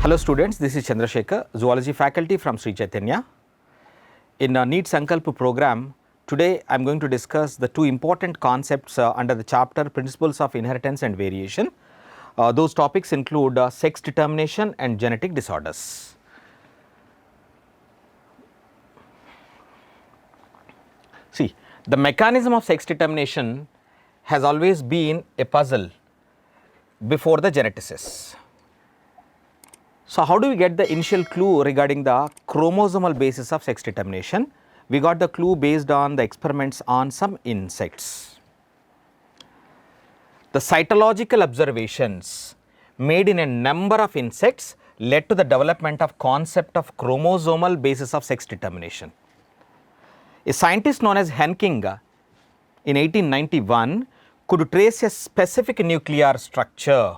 Hello students, this is Chandrasekhar, Zoology faculty from Sri Chaitanya. In a NEET Sankalp program, today I am going to discuss the two important concepts under the chapter Principles of Inheritance and Variation. Those topics include sex determination and genetic disorders. See, the mechanism of sex determination has always been a puzzle before the geneticist. So, how do we get the initial clue regarding the chromosomal basis of sex determination? We got the clue based on the experiments on some insects. The cytological observations made in a number of insects led to the development of concept of chromosomal basis of sex determination. A scientist known as Henking in 1891 could trace a specific nuclear structure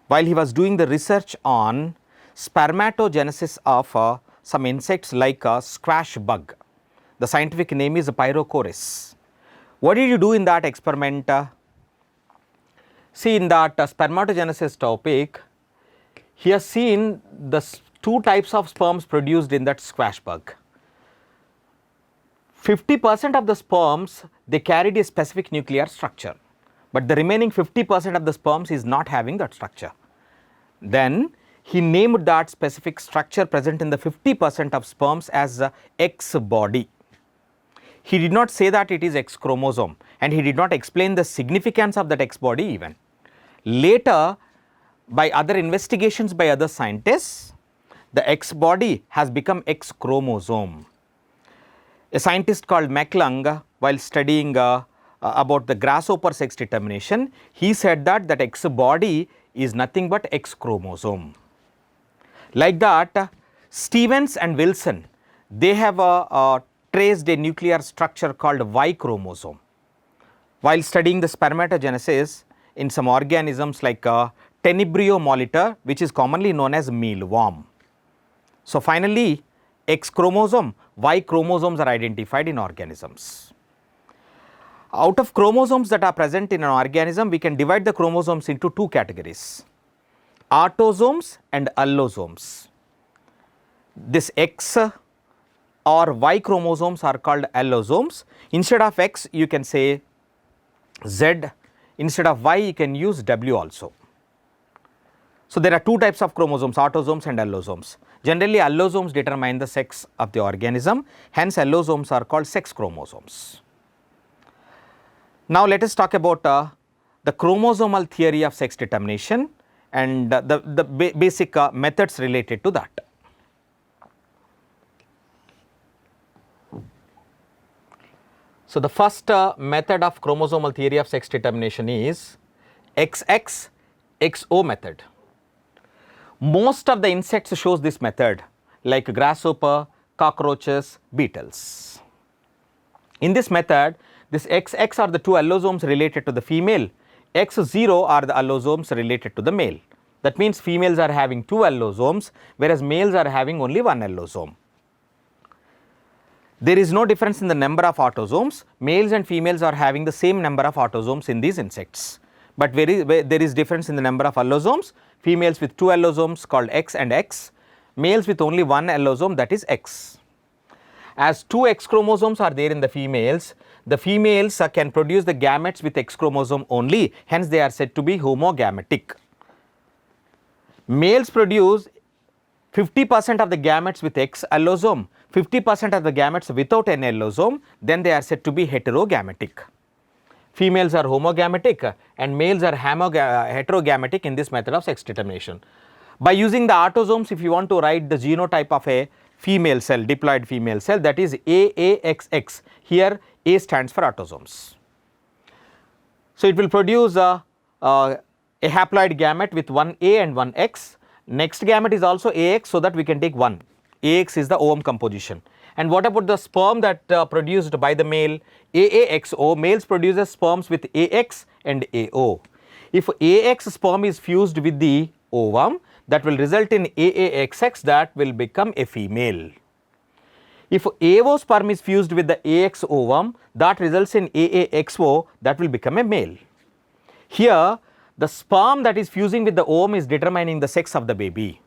while he was doing the research on spermatogenesis of some insects like a squash bug. The scientific name is Pyrochoris. What did you do in that experiment? See, in that spermatogenesis topic, he has seen the two types of sperms produced in that squash bug. 50% of the sperms, they carried a specific nuclear structure, but the remaining 50% of the sperms is not having that structure. Then he named that specific structure present in the 50% of sperms as X body. He did not say that it is X chromosome, and he did not explain the significance of that X body even. Later, by other investigations by other scientists, the X body has become X chromosome. A scientist called McClung, while studying about the grasshopper sex determination, he said that that X body is nothing but X chromosome. Like that, Stevens and Wilson, they have traced a nuclear structure called Y chromosome. While studying the spermatogenesis in some organisms like Tenebrio molitor, which is commonly known as mealworm. So finally, X chromosome, Y chromosomes are identified in organisms. Out of chromosomes that are present in an organism, we can divide the chromosomes into two categories, autosomes and allosomes. This X or Y chromosomes are called allosomes. Instead of X, you can say Z. Instead of Y, you can use W also. So there are two types of chromosomes, autosomes and allosomes. Generally, allosomes determine the sex of the organism, hence allosomes are called sex chromosomes. Now let us talk about the chromosomal theory of sex determination and the basic methods related to that. So the first method of chromosomal theory of sex determination is XX XO method. Most of the insects shows this method, like grasshopper, cockroaches, beetles. In this method, this XX are the two allosomes related to the female, X0 are the allosomes related to the male. That means females are having two allosomes, whereas males are having only one allosome. There is no difference in the number of autosomes. Males and females are having the same number of autosomes in these insects. But there is difference in the number of allosomes. Females with two allosomes called X and X, males with only one allosome, that is X. As two X chromosomes are there in the females can produce the gametes with X chromosome only, hence they are said to be homogametic. Males produce 50% of the gametes with X allosome, 50% of the gametes without an allosome, then they are said to be heterogametic. Females are homogametic and males are heterogametic in this method of sex determination. By using the autosomes, if you want to write the genotype of a female cell, diploid female cell, that is AAXX, here A stands for autosomes. So it will produce a haploid gamete with one A and one X. Next gamete is also AX, so that we can take one. AX is the ovum composition. And what about the sperm that produced by the male? AAXO, males produces sperms with AX and AO. If AX sperm is fused with the ovum, that will result in AAXX, that will become a female. If AO sperm is fused with the AX ovum, that results in AAXO, that will become a male. Here, the sperm that is fusing with the ovum is determining the sex of the baby.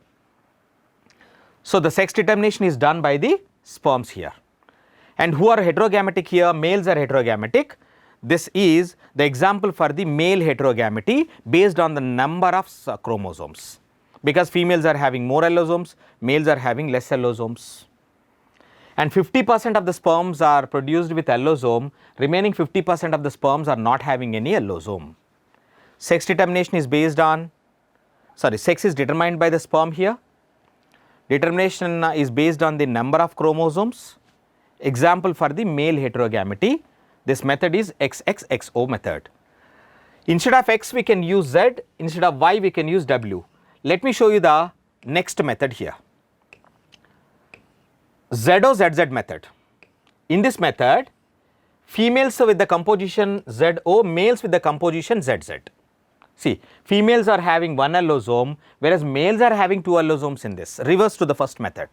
So the sex determination is done by the sperms here. And who are heterogametic here? Males are heterogametic. This is the example for the male heterogamety based on the number of chromosomes, because females are having more allosomes, males are having less allosomes. And 50% of the sperms are produced with allosome, remaining 50% of the sperms are not having any allosome. Sex determination is based on, sex is determined by the sperm here. Determination is based on the number of chromosomes. Example for the male heterogamety, this method is XXXO method. Instead of X we can use Z, instead of Y we can use W. Let me show you the next method here. ZO-ZZ method. In this method, females with the composition ZO, males with the composition ZZ. See, females are having one allosome, whereas males are having two allosomes in this, reverse to the first method.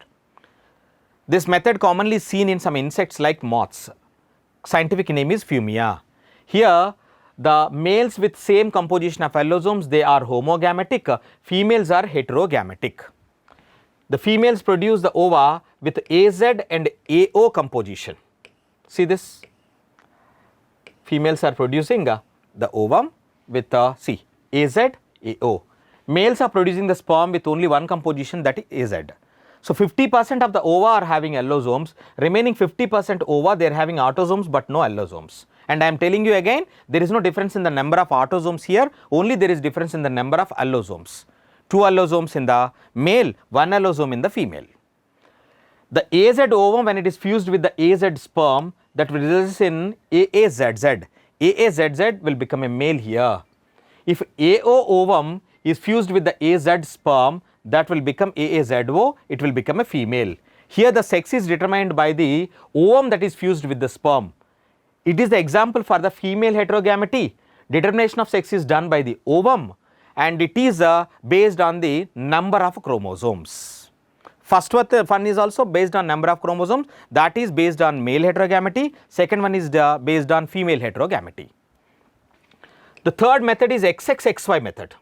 This method commonly seen in some insects like moths. Scientific name is Fumia. Here, the males with same composition of allosomes, they are homogametic, females are heterogametic. The females produce the ova with AZ and AO composition. See this? Females are producing the ovum with AZ, AO. Males are producing the sperm with only one composition, that is AZ. So 50% of the ova are having allosomes, remaining 50% ova they are having autosomes but no allosomes. And I am telling you again, there is no difference in the number of autosomes here, only there is difference in the number of allosomes. 2 allosomes in the male, 1 allosome in the female. The AZ ovum, when it is fused with the AZ sperm, that will result in AAZZ. AAZZ will become a male here. If AO ovum is fused with the AZ sperm, that will become AAZO, it will become a female. Here the sex is determined by the ovum that is fused with the sperm. It is the example for the female heterogamety. Determination of sex is done by the ovum, and it is based on the number of chromosomes. First one is also based on number of chromosomes, that is based on male heterogamety. Second one is based on female heterogamety. The third method is XXXY method.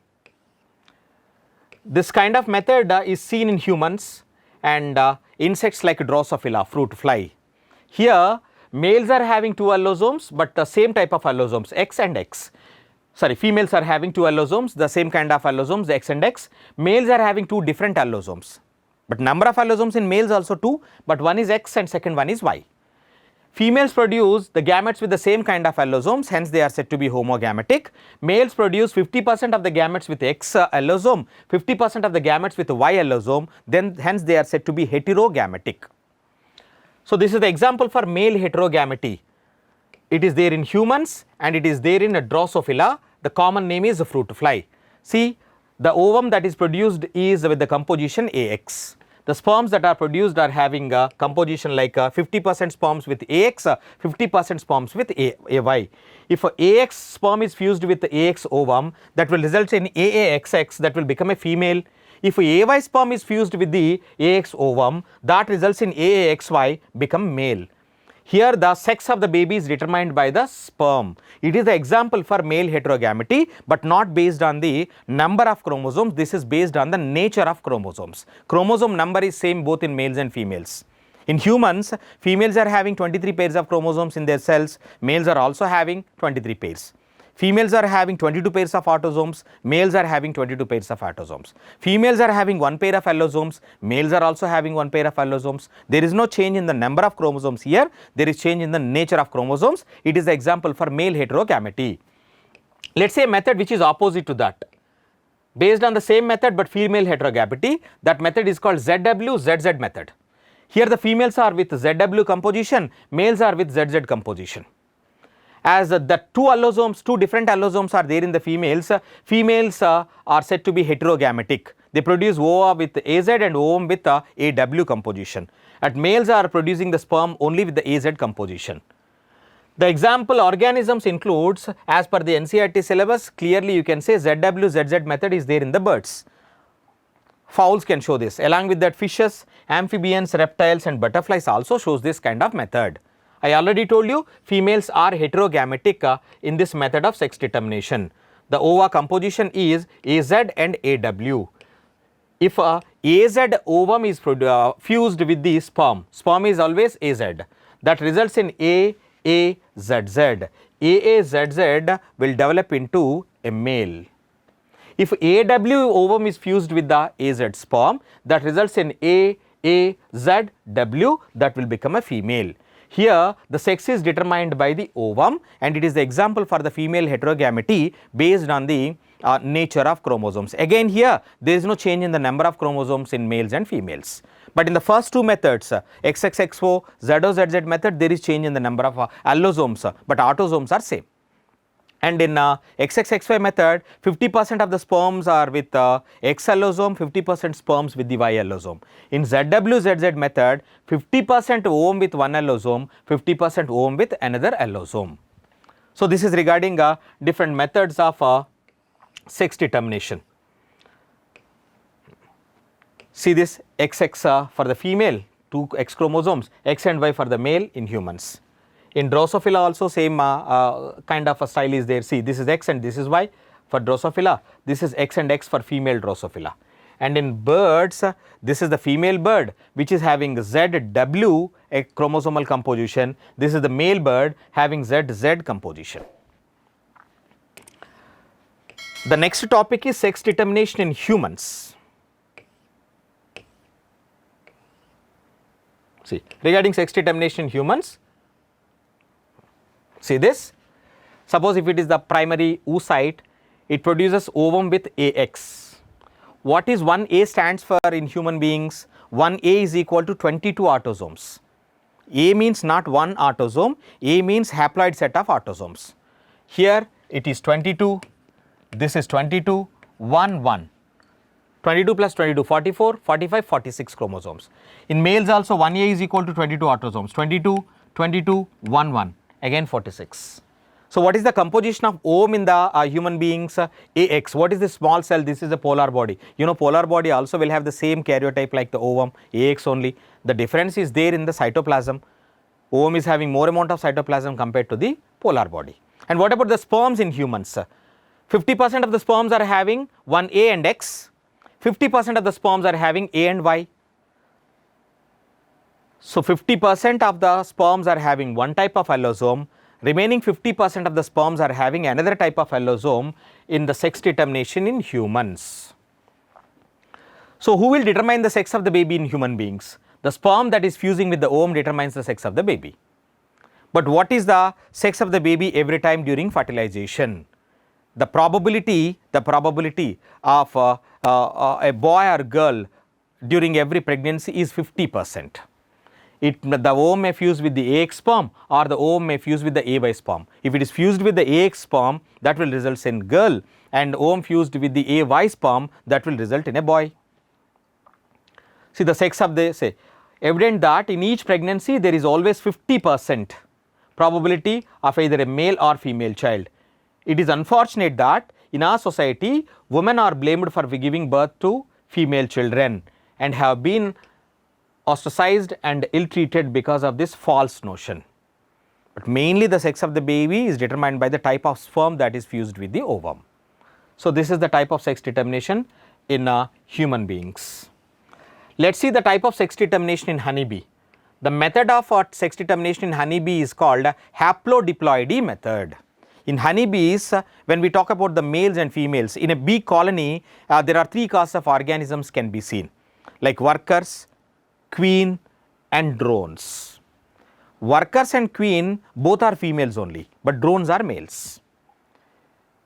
This kind of method is seen in humans and insects like Drosophila, fruit fly. Here males are having 2 allosomes but the same type of allosomes, X and X. Females are having 2 allosomes, the same kind of allosomes, X and X. Males are having 2 different allosomes, but number of allosomes in males also 2, but one is X and second one is Y. Females produce the gametes with the same kind of allosomes, hence they are said to be homogametic. Males produce 50% of the gametes with X allosome, 50% of the gametes with Y allosome, then hence they are said to be heterogametic. So this is the example for male heterogamety. It is there in humans and it is there in a Drosophila. The common name is fruit fly. See, the ovum that is produced is with the composition AX. The sperms that are produced are having a composition like 50% sperms with AX, 50% sperms with AY. If AX sperm is fused with the AX ovum, that will result in AAXX, that will become a female. If AY sperm is fused with the AX ovum, that results in AAXY, become male. Here the sex of the baby is determined by the sperm. It is the example for male heterogamety, but not based on the number of chromosomes. This is based on the nature of chromosomes. Chromosome number is same both in males and females. In humans, females are having 23 pairs of chromosomes in their cells, males are also having 23 pairs. Females are having 22 pairs of autosomes, males are having 22 pairs of autosomes. Females are having 1 pair of allosomes, males are also having 1 pair of allosomes. There is no change in the number of chromosomes here, there is change in the nature of chromosomes. It is the example for male heterogamety. Let us say a method which is opposite to that. Based on the same method but female heterogamety, that method is called ZW-ZZ method. Here the females are with ZW composition, males are with ZZ composition. As the 2 different allosomes are there in the females, females are said to be heterogametic. They produce ova with AZ and ovum with AW composition. And males are producing the sperm only with the AZ composition. The example organisms includes, as per the NCERT syllabus, clearly you can say ZW-ZZ method is there in the birds. Fowls can show this. Along with that, fishes, amphibians, reptiles and butterflies also shows this kind of method. I already told you females are heterogametic in this method of sex determination. The ova composition is AZ and AW. if a AZ ovum is fused with the sperm, sperm is always AZ, that results in AAZZ. AAZZ will develop into a male. If AW ovum is fused with the AZ sperm, that results in AAZW, that will become a female. Here the sex is determined by the ovum, and it is the example for the female heterogamety based on the nature of chromosomes. Again here there is no change in the number of chromosomes in males and females. But in the first two methods, XXXO, ZOZZ method, there is change in the number of allosomes, but autosomes are same. And in XXXY method, 50% of the sperms are with X allosome, 50% sperms with the Y allosome. In ZWZZ method, 50% ovum with one allosome, 50% ovum with another allosome. So this is regarding different methods of sex determination. See this XX for the female, 2 X chromosomes, X and Y for the male in humans. In Drosophila also same kind of a style is there. See, this is X and this is Y for Drosophila. This is X and X for female Drosophila. And in birds, this is the female bird which is having ZW a chromosomal composition. This is the male bird having ZZ composition. The next topic is sex determination in humans. See, regarding sex determination in humans, see this, suppose if it is the primary oocyte, it produces ovum with AX. What is 1A stands for in human beings? 1A is equal to 22 autosomes. A means not one autosome, A means haploid set of autosomes. Here it is 22, this is 22, 1, 1. 22 plus 22, 44, 45, 46 chromosomes. In males also 1A is equal to 22 autosomes, 22, 22, 1, 1. Again 46. So what is the composition of ovum in the human beings? AX. What is the small cell? This is the polar body. You know, polar body also will have the same karyotype like the ovum, AX only. The difference is there in the cytoplasm. Ovum is having more amount of cytoplasm compared to the polar body. And what about the sperms in humans? 50% of the sperms are having 1A and X. 50% of the sperms are having A and Y. So 50% of the sperms are having one type of allosome, remaining 50% of the sperms are having another type of allosome in the sex determination in humans. So who will determine the sex of the baby in human beings? The sperm that is fusing with the ovum determines the sex of the baby. But what is the sex of the baby every time during fertilization? The probability of a boy or girl during every pregnancy is 50%. The ovum may fuse with the AX sperm or the ovum may fuse with the AY sperm. If it is fused with the AX sperm, that will result in girl, and ovum fused with the AY sperm, that will result in a boy. See the sex of the, say, evident that in each pregnancy there is always 50% probability of either a male or female child. It is unfortunate that in our society, women are blamed for giving birth to female children and have been ostracized and ill-treated because of this false notion. But mainly the sex of the baby is determined by the type of sperm that is fused with the ovum. So this is the type of sex determination in human beings. Let's see the type of sex determination in honeybee. The method of sex determination in honeybee is called haplodiploidy method. In honeybees, when we talk about the males and females, in a bee colony, there are 3 classes of organisms can be seen, like workers, queen and drones. Workers and queen both are females only, but drones are males.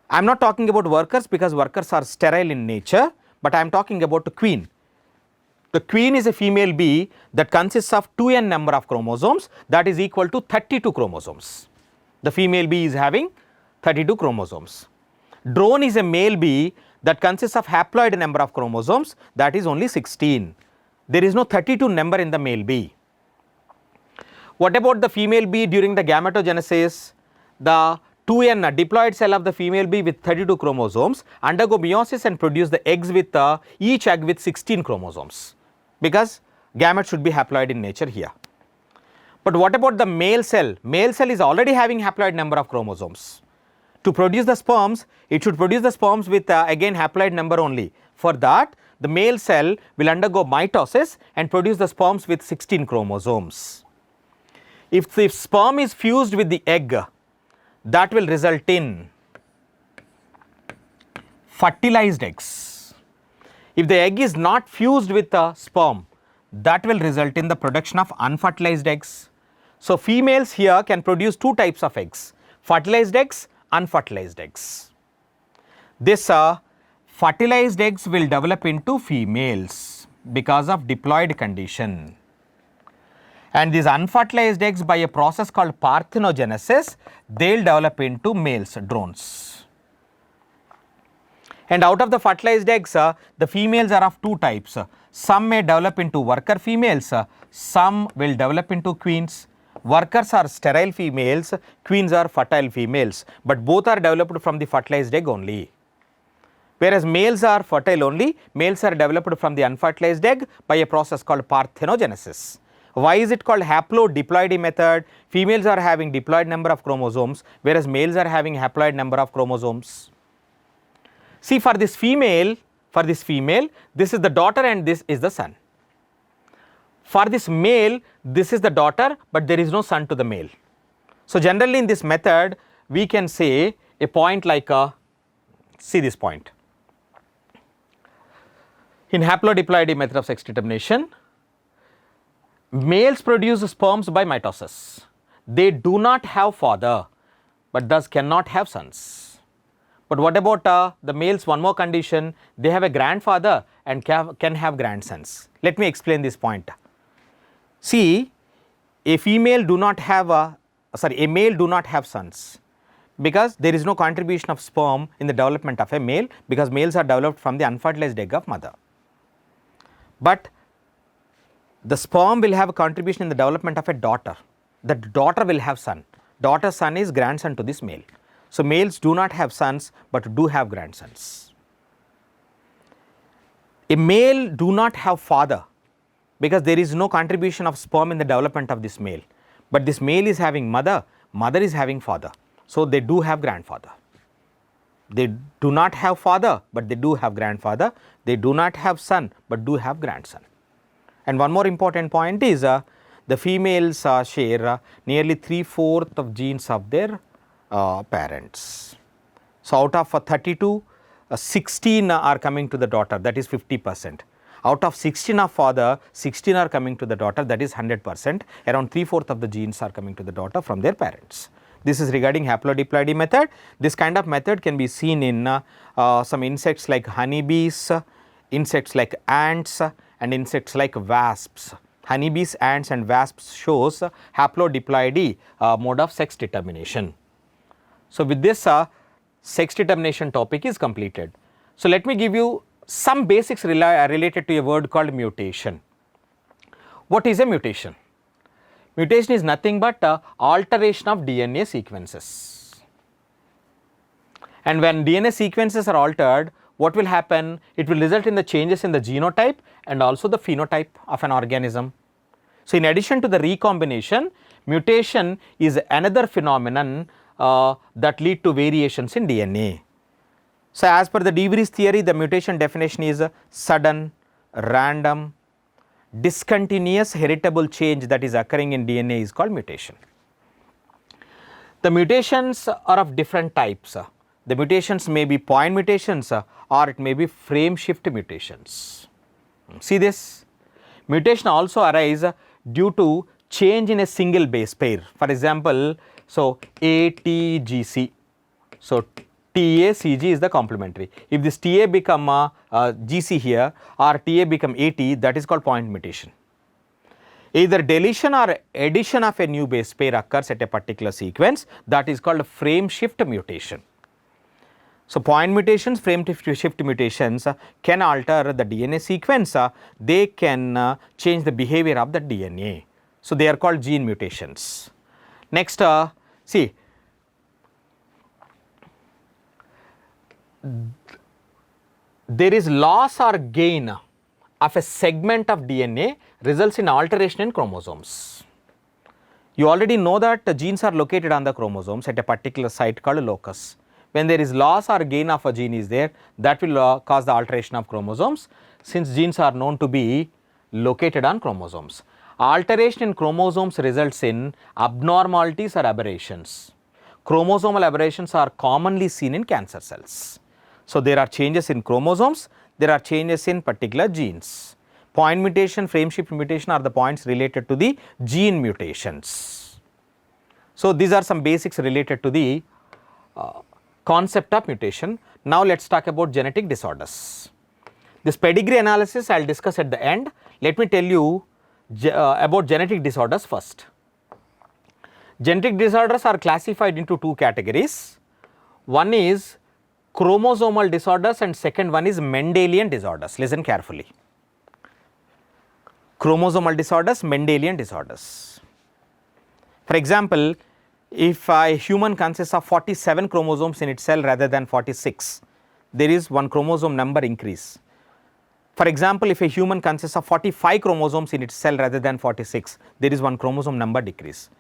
I am not talking about workers because workers are sterile in nature, but I am talking about the queen. The queen is a female bee that consists of 2n number of chromosomes, that is equal to 32 chromosomes. The female bee is having 32 chromosomes. Drone is a male bee that consists of haploid number of chromosomes, that is only 16. There is no 32 number in the male bee. What about the female bee during the gametogenesis? The 2n diploid cell of the female bee with 32 chromosomes undergo meiosis and produce the eggs with each egg with 16 chromosomes, because gametes should be haploid in nature here. But what about the male cell? Male cell is already having haploid number of chromosomes. To produce the sperms, it should produce the sperms with again haploid number only. For that, the male cell will undergo mitosis and produce the sperms with 16 chromosomes. If the sperm is fused with the egg, that will result in fertilized eggs. If the egg is not fused with the sperm, that will result in the production of unfertilized eggs. So, females here can produce two types of eggs, fertilized eggs, unfertilized eggs. This fertilized eggs will develop into females because of diploid condition. And these unfertilized eggs, by a process called parthenogenesis, they will develop into males, drones. And out of the fertilized eggs, the females are of two types. Some may develop into worker females, some will develop into queens. Workers are sterile females, queens are fertile females, but both are developed from the fertilized egg only. Whereas males are fertile only, males are developed from the unfertilized egg by a process called parthenogenesis. Why is it called haplodiploidy method? Females are having diploid number of chromosomes, whereas males are having haploid number of chromosomes. See, for this female, this is the daughter and this is the son. For this male, this is the daughter, but there is no son to the male. So, generally in this method, we can say a point like see this point. In haplodiploidy method of sex determination, males produce sperms by mitosis. They do not have father, but thus cannot have sons. But what about the males? One more condition, they have a grandfather and can have grandsons. Let me explain this point. See, a male do not have sons, because there is no contribution of sperm in the development of a male, because males are developed from the unfertilized egg of mother. But the sperm will have a contribution in the development of a daughter. The daughter will have son. Daughter's son is grandson to this male. So, males do not have sons, but do have grandsons. A male do not have father, because there is no contribution of sperm in the development of this male. But this male is having mother, mother is having father. So, they do have grandfather. They do not have father, but they do have grandfather. They do not have son, but do have grandson. And one more important point is the females share nearly 3/4 of genes of their parents. So, out of 32, 16 are coming to the daughter, that is 50%. Out of 16 of father, 16 are coming to the daughter, that is 100%. Around 3/4 of the genes are coming to the daughter from their parents. This is regarding haplodiploidy method. This kind of method can be seen in some insects like honeybees, insects like ants, and insects like wasps. Honeybees, ants and wasps shows haplodiploidy mode of sex determination. So, with this sex determination topic is completed. So, let me give you some basics related to a word called mutation. What is a mutation? Mutation is nothing but alteration of DNA sequences. And when DNA sequences are altered, what will happen? It will result in the changes in the genotype and also the phenotype of an organism. So, in addition to the recombination, mutation is another phenomenon that lead to variations in DNA. So, as per the De Vries theory, the mutation definition is sudden, random, discontinuous heritable change that is occurring in DNA is called mutation. The mutations are of different types. The mutations may be point mutations or it may be frame shift mutations. See this? Mutation also arise due to change in a single base pair. For example, so ATGC. So, TACG is the complementary. If this TA become GC here or TA become AT, that is called point mutation. Either deletion or addition of a new base pair occurs at a particular sequence, that is called frame shift mutation. So, point mutations, frame shift mutations can alter the DNA sequence, they can change the behavior of the DNA. So, they are called gene mutations. Next, see, there is loss or gain of a segment of DNA results in alteration in chromosomes. You already know that the genes are located on the chromosomes at a particular site called locus. When there is loss or gain of a gene is there, that will cause the alteration of chromosomes. since genes are known to be located on chromosomes. Alteration in chromosomes results in abnormalities or aberrations. Chromosomal aberrations are commonly seen in cancer cells. So, there are changes in chromosomes, there are changes in particular genes. Point mutation, frame shift mutation are the points related to the gene mutations. So, these are some basics related to the concept of mutation. Now, let us talk about genetic disorders. This pedigree analysis I will discuss at the end. Let me tell you about genetic disorders first. Genetic disorders are classified into two categories. One is chromosomal disorders and second one is Mendelian disorders. Listen carefully. Chromosomal disorders, Mendelian disorders. For example, if a human consists of 47 chromosomes in its cell rather than 46, there is one chromosome number increase. For example, if a human consists of 45 chromosomes in its cell rather than 46, there is one chromosome number decrease.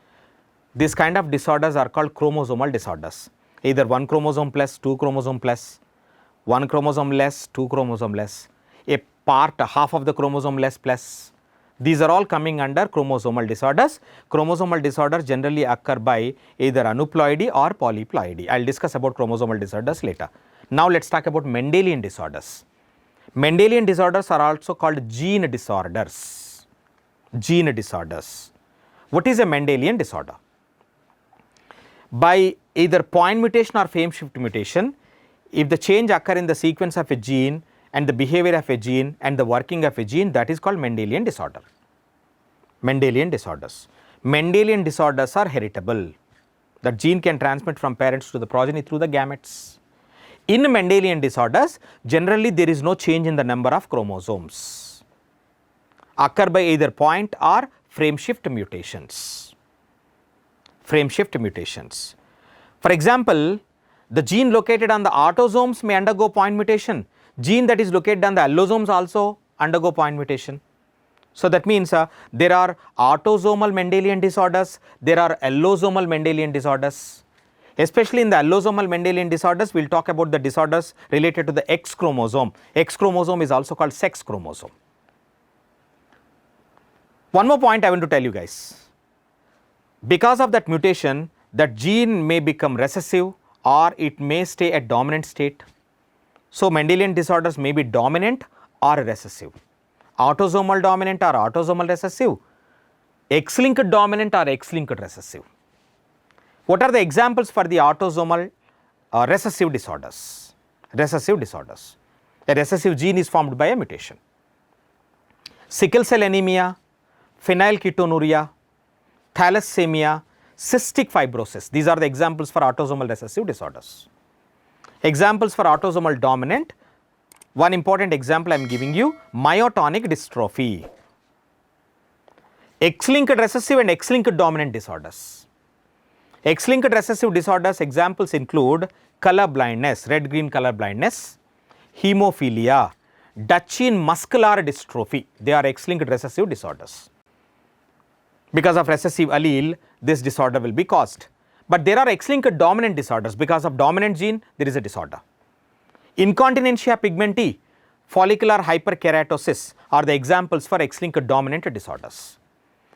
This kind of disorders are called chromosomal disorders. Either one chromosome plus, two chromosome plus, one chromosome less, two chromosome less, a part, half of the chromosome less plus. These are all coming under chromosomal disorders. Chromosomal disorders generally occur by either aneuploidy or polyploidy. I will discuss about chromosomal disorders later. Now, let us talk about Mendelian disorders. Mendelian disorders are also called gene disorders. Gene disorders. What is a Mendelian disorder? By either point mutation or frame shift mutation, if the change occur in the sequence of a gene and the behavior of a gene and the working of a gene, that is called Mendelian disorder. Mendelian disorders. Mendelian disorders are heritable. The gene can transmit from parents to the progeny through the gametes. In Mendelian disorders, generally there is no change in the number of chromosomes. Occur by either point or frame shift mutations. Frame shift mutations. For example, the gene located on the autosomes may undergo point mutation. Gene that is located on the allosomes also undergo point mutation. So, that means there are autosomal Mendelian disorders, there are allosomal Mendelian disorders. Especially in the allosomal Mendelian disorders, we will talk about the disorders related to the X chromosome. X chromosome is also called sex chromosome. One more point I want to tell you guys. Because of that mutation, that gene may become recessive or it may stay at dominant state. So, Mendelian disorders may be dominant or recessive, autosomal dominant or autosomal recessive, X-linked dominant or X-linked recessive. What are the examples for the autosomal recessive disorders? Recessive disorders. A recessive gene is formed by a mutation. Sickle cell anemia, phenylketonuria, thalassemia, cystic fibrosis. These are the examples for autosomal recessive disorders. Examples for autosomal dominant, one important example I am giving you, myotonic dystrophy. X-linked recessive and X-linked dominant disorders. X-linked recessive disorders examples include color blindness, red-green color blindness, hemophilia, Duchenne muscular dystrophy. They are X-linked recessive disorders. Because of recessive allele, this disorder will be caused. But there are X-linked dominant disorders. Because of dominant gene, there is a disorder. Incontinentia pigmenti, follicular hyperkeratosis are the examples for X-linked dominant disorders.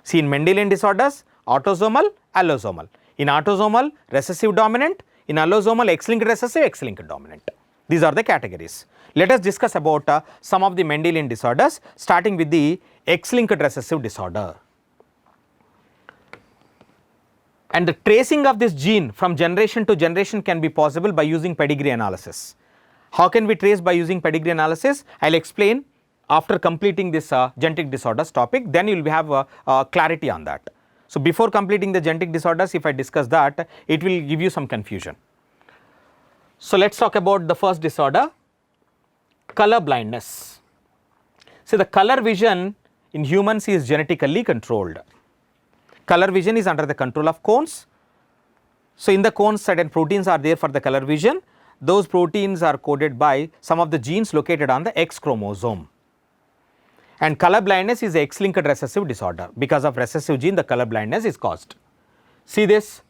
See, in Mendelian disorders, autosomal, allosomal. In autosomal, recessive dominant. In allosomal, X-linked recessive, X-linked dominant. These are the categories. Let us discuss about some of the Mendelian disorders, starting with the X-linked recessive disorder. And the tracing of this gene from generation to generation can be possible by using pedigree analysis. How can we trace by using pedigree analysis? I will explain after completing this genetic disorders topic, then you will have clarity on that. So, before completing the genetic disorders, if I discuss that, it will give you some confusion. So, let us talk about the first disorder, color blindness. See, the color vision in humans is genetically controlled. Color vision is under the control of cones. So, in the cones certain proteins are there for the color vision. Those proteins are coded by some of the genes located on the X chromosome. And color blindness is a X-linked recessive disorder. Because of recessive gene, the color blindness is caused. See this,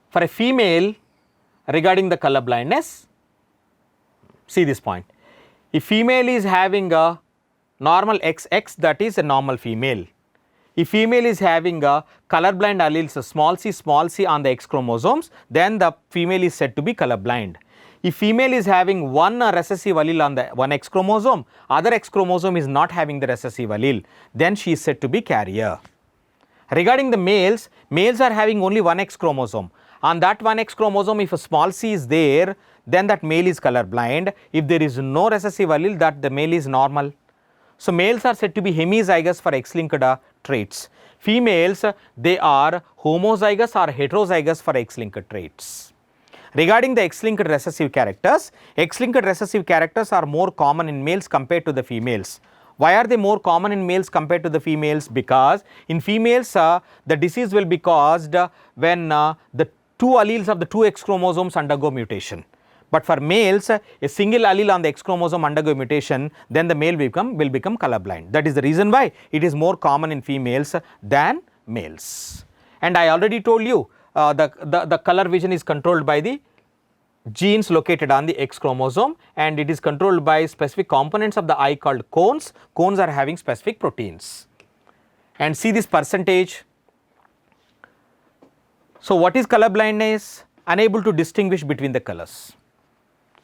for a female regarding the color blindness, see this point. If female is having a normal XX, that is a normal female. If female is having a colorblind alleles small c on the X chromosomes, then the female is said to be colorblind. If female is having one recessive allele on the one X chromosome, other X chromosome is not having the recessive allele, then she is said to be carrier. Regarding the males, males are having only one X chromosome. On that one X chromosome, if a small c is there, then that male is colorblind. If there is no recessive allele, that the male is normal. So males are said to be hemizygous for X-linked traits. Females, they are homozygous or heterozygous for X-linked traits. Regarding the X-linked recessive characters, X-linked recessive characters are more common in males compared to the females. Why are they more common in males compared to the females? Because in females, the disease will be caused when the two alleles of the two X chromosomes undergo mutation. But for males, a single allele on the X chromosome undergo mutation, then the male will become colorblind. That is the reason why it is more common in females than males. And I already told you the color vision is controlled by the genes located on the X chromosome, and it is controlled by specific components of the eye called cones. Cones are having specific proteins. And see this percentage. So what is color blindness? Unable to distinguish between the colors.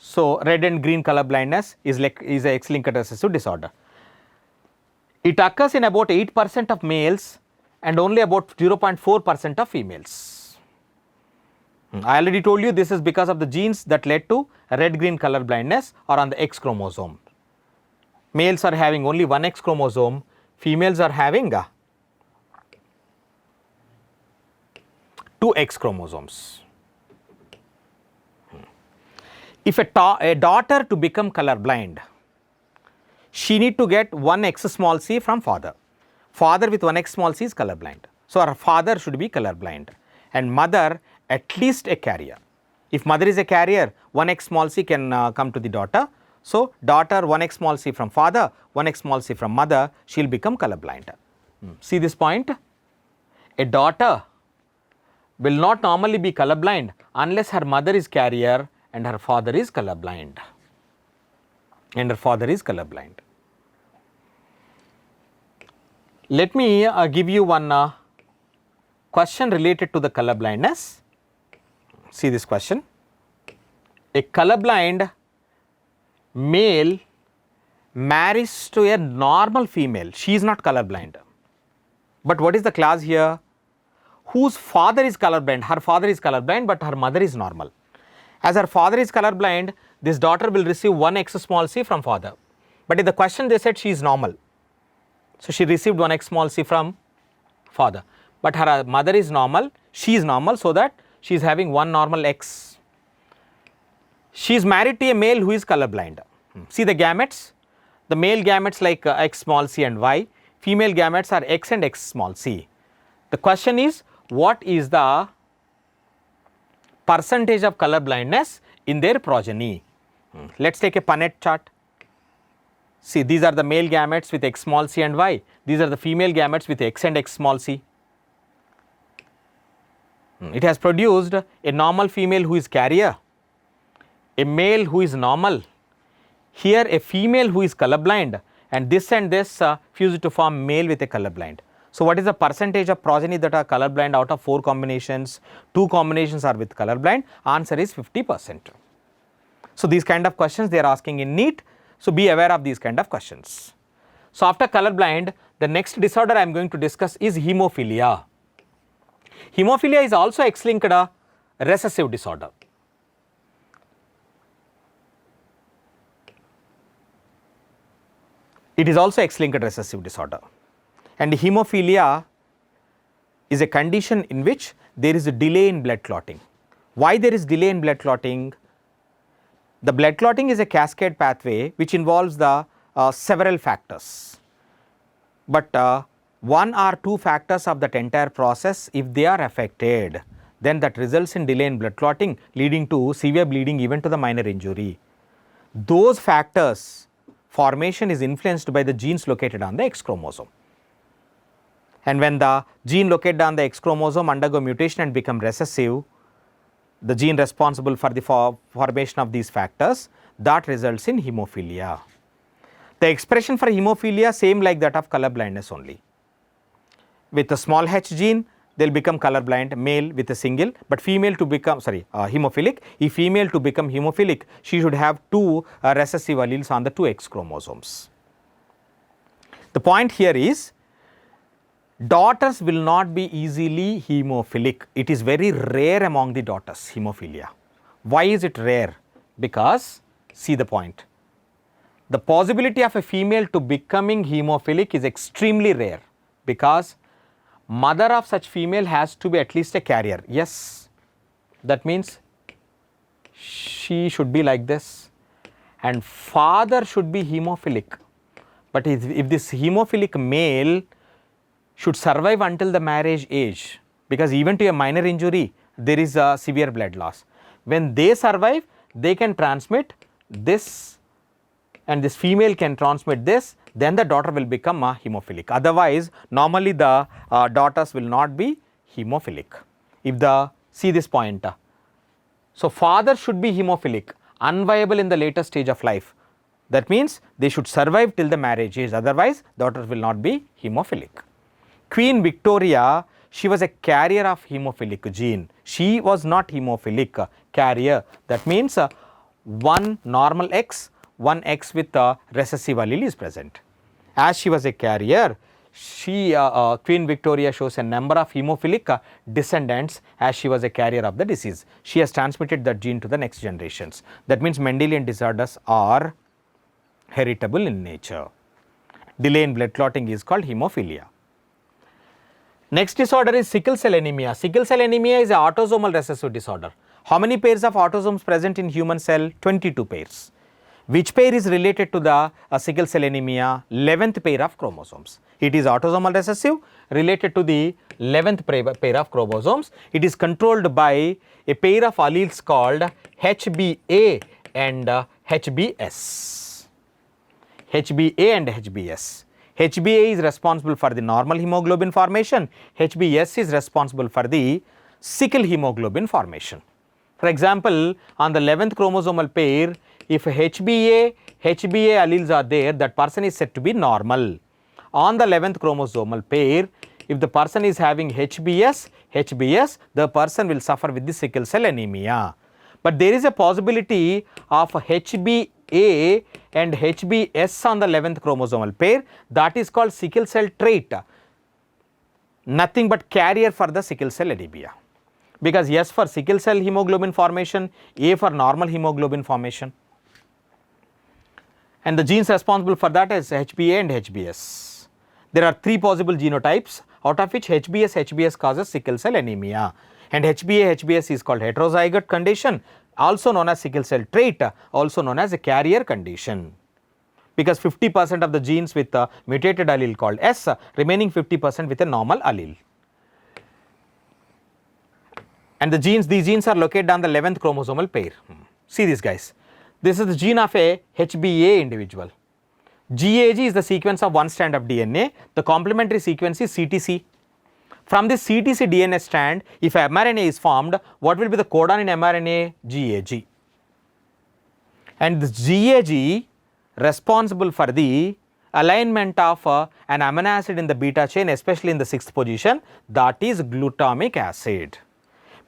So red and green color blindness is a X-linked recessive disorder. It occurs in about 8% of males and only about 0.4% of females. I already told you this is because of the genes that led to red-green color blindness or on the X chromosome. Males are having only one X chromosome, females are having two X chromosomes. If a daughter to become colorblind, she need to get one X small c from father. Father with one X small c is colorblind. So her father should be colorblind and mother at least a carrier. If mother is a carrier, one X small c can come to the daughter. So daughter one X small c from father, one X small c from mother, she will become colorblind. See this point? A daughter will not normally be colorblind unless her mother is carrier and her father is colorblind. Let me give you one question related to the color blindness. See this question. A colorblind male marries to a normal female. She is not colorblind. But what is the clause here? Whose father is colorblind? Her father is colorblind, but her mother is normal. As her father is colorblind, this daughter will receive one X small c from father. But in the question they said she is normal. So she received one X small c from father. But her mother is normal, she is normal, so that she is having one normal X. She is married to a male who is colorblind. See the gametes? The male gametes like X small c and Y, female gametes are X and X small c. The question is, what is the percentage of color blindness in their progeny? Let us take a Punnett chart. See, these are the male gametes with X small c and Y. These are the female gametes with X and X small c. It has produced a normal female who is carrier, a male who is normal, here a female who is colorblind, and this fused to form male with a colorblind. So what is the percentage of progeny that are colorblind out of 4 combinations? 2 combinations are with colorblind. Answer is 50%. So these kind of questions they are asking in NEET. So be aware of these kind of questions. So after colorblind, the next disorder I am going to discuss is hemophilia. Hemophilia is also X-linked recessive disorder. It is also X-linked recessive disorder. And hemophilia is a condition in which there is a delay in blood clotting. Why there is delay in blood clotting? The blood clotting is a cascade pathway which involves the several factors. But one or two factors of that entire process, if they are affected, then that results in delay in blood clotting, leading to severe bleeding even to the minor injury. Those factors formation is influenced by the genes located on the X chromosome. And when the gene located on the X chromosome undergo mutation and become recessive, the gene responsible for the formation of these factors, that results in hemophilia. The expression for hemophilia same like that of color blindness only. With a small h gene, they will become color blind, male with a single, but female to become, hemophilic. If female to become hemophilic, she should have two recessive alleles on the two X chromosomes. The point here is, daughters will not be easily hemophilic. It is very rare among the daughters, hemophilia. Why is it rare? Because, see the point, the possibility of a female to becoming hemophilic is extremely rare, because mother of such female has to be at least a carrier. Yes, that means she should be like this, and father should be hemophilic. But if this hemophilic male should survive until the marriage age, because even to a minor injury there is a severe blood loss. When they survive, they can transmit this, and this female can transmit this, then the daughter will become a hemophilic. Otherwise, normally the daughters will not be hemophilic. If the, see this point, so father should be hemophilic, unviable in the later stage of life. That means they should survive till the marriage age, otherwise daughters will not be hemophilic. Queen Victoria, she was a carrier of hemophilic gene. She was not hemophilic carrier. That means one normal X, one X with a recessive allele is present. As she was a carrier, she Queen Victoria shows a number of hemophilic descendants as she was a carrier of the disease. She has transmitted that gene to the next generations. That means Mendelian disorders are heritable in nature. Delay in blood clotting is called hemophilia. Next disorder is sickle cell anemia. Sickle cell anemia is an autosomal recessive disorder. How many pairs of autosomes present in human cell? 22 pairs. Which pair is related to the sickle cell anemia? 11th pair of chromosomes. It is autosomal recessive related to the 11th pair of chromosomes. It is controlled by a pair of alleles called HBA and HBS. HBA and HBS. HBA is responsible for the normal hemoglobin formation. HBS is responsible for the sickle hemoglobin formation. For example, on the 11th chromosomal pair, if HBA alleles are there, that person is said to be normal. On the 11th chromosomal pair, if the person is having HBS, the person will suffer with the sickle cell anemia. But there is a possibility of HBA and HBS on the 11th chromosomal pair, that is called sickle cell trait, nothing but carrier for the sickle cell anemia. Because S for sickle cell hemoglobin formation, A for normal hemoglobin formation. And the genes responsible for that is HBA and HBS. There are three possible genotypes, out of which HBS causes sickle cell anemia. And HBS is called heterozygote condition, also known as sickle cell trait, also known as a carrier condition. Because 50% of the genes with a mutated allele called S, remaining 50% with a normal allele. And these genes are located on the 11th chromosomal pair. See this, guys. This is the gene of a HBA individual. GAG is the sequence of one strand of DNA. The complementary sequence is CTC. From this CTC DNA strand, if mRNA is formed, what will be the codon in mRNA? GAG. And this GAG responsible for the alignment of an amino acid in the beta chain, especially in the 6th position, that is glutamic acid.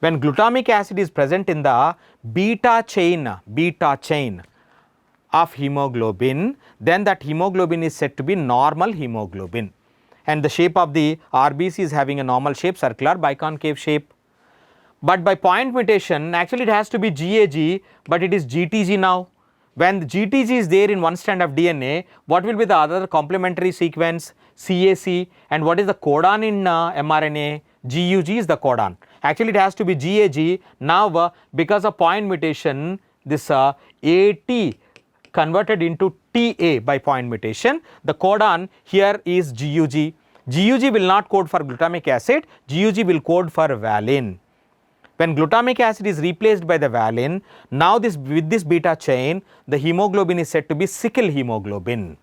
When glutamic acid is present in the beta chain of hemoglobin, then that hemoglobin is said to be normal hemoglobin. And the shape of the RBC is having a normal shape, circular biconcave shape. But by point mutation, actually it has to be GAG, but it is GTG now. When the GTG is there in one strand of DNA, what will be the other complementary sequence? CAC. And what is the codon in mRNA? GUG is the codon. Actually it has to be GAG. Now because of point mutation, this AT converted into TA by point mutation, the codon here is GUG. GUG will not code for glutamic acid, GUG will code for valine. When glutamic acid is replaced by the valine, now with this beta chain, the hemoglobin is said to be sickle hemoglobin.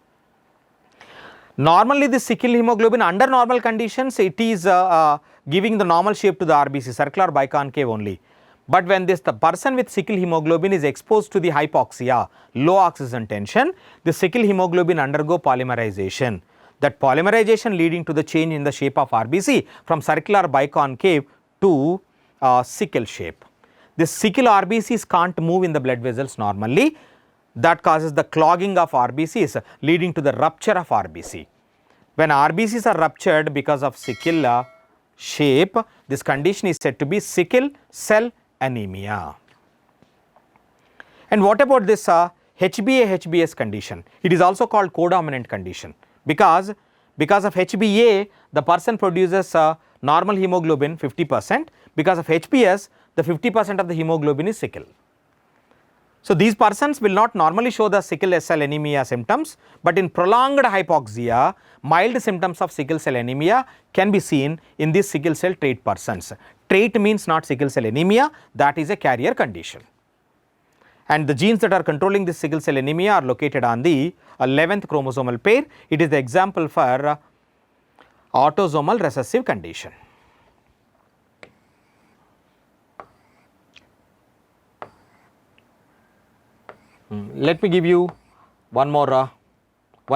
Normally this sickle hemoglobin, under normal conditions, it is giving the normal shape to the RBC, circular biconcave only. But when the person with sickle hemoglobin is exposed to the hypoxia, low oxygen tension, the sickle hemoglobin undergo polymerization. That polymerization leading to the change in the shape of RBC from circular biconcave to sickle shape. The sickle RBCs can't move in the blood vessels normally. That causes the clogging of RBCs leading to the rupture of RBC. When RBCs are ruptured because of sickle shape, this condition is said to be sickle cell anemia. And what about this HbA-HbS condition? It is also called codominant condition because of HbA the person produces normal hemoglobin 50%, because of HbS the 50% of the hemoglobin is sickle. So, these persons will not normally show the sickle cell anemia symptoms, but in prolonged hypoxia, mild symptoms of sickle cell anemia can be seen in these sickle cell trait persons. Trait means not sickle cell anemia, that is a carrier condition. And the genes that are controlling this sickle cell anemia are located on the 11th chromosomal pair. It is the example for autosomal recessive condition. Let me give you one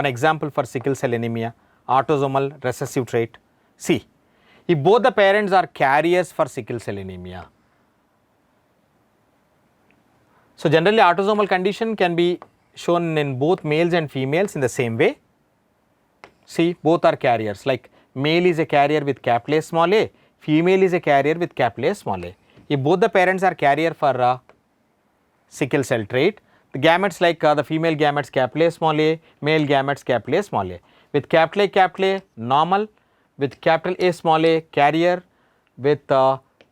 example for sickle cell anemia, autosomal recessive trait. See, if both the parents are carriers for sickle cell anemia. So, generally autosomal condition can be shown in both males and females in the same way. See, both are carriers, like male is a carrier with capital A small a, female is a carrier with capital A small a. If both the parents are carrier for sickle cell trait, the gametes like the female gametes capital A small a, male gametes capital A small a. With capital A normal, with capital A small a carrier, with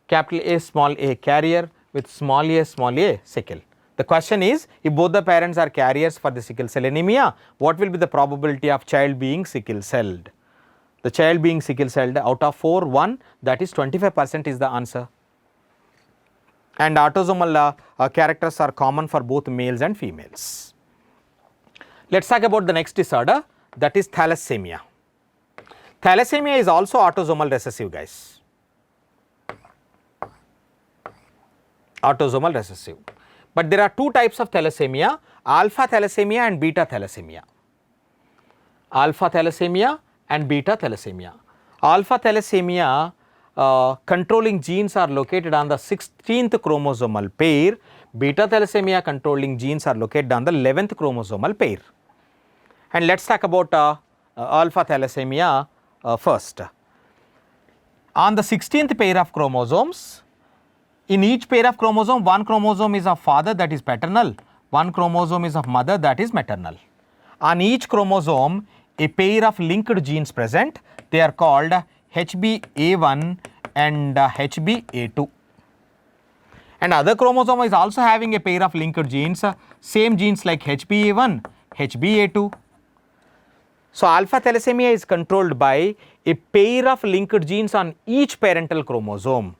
capital A small a carrier, with small a sickle. The question is, if both the parents are carriers for the sickle cell anemia, what will be the probability of child being sickle celled? The child being sickle celled out of 4, 1, that is 25% is the answer. And autosomal characters are common for both males and females. Let us talk about the next disorder, that is thalassemia. Thalassemia is also autosomal recessive, guys. Autosomal recessive. But there are two types of thalassemia, alpha thalassemia and beta thalassemia. Alpha thalassemia and beta thalassemia. Alpha thalassemia controlling genes are located on the 16th chromosomal pair. Beta thalassemia controlling genes are located on the 11th chromosomal pair. And let us talk about alpha thalassemia first. On the 16th pair of chromosomes, in each pair of chromosome, one chromosome is of father, that is paternal, one chromosome is of mother, that is maternal. On each chromosome, a pair of linked genes present, they are called HbA1 and HbA2. And other chromosome is also having a pair of linked genes, same genes like HbA1, HbA2. So, alpha thalassemia is controlled by a pair of linked genes on each parental chromosome.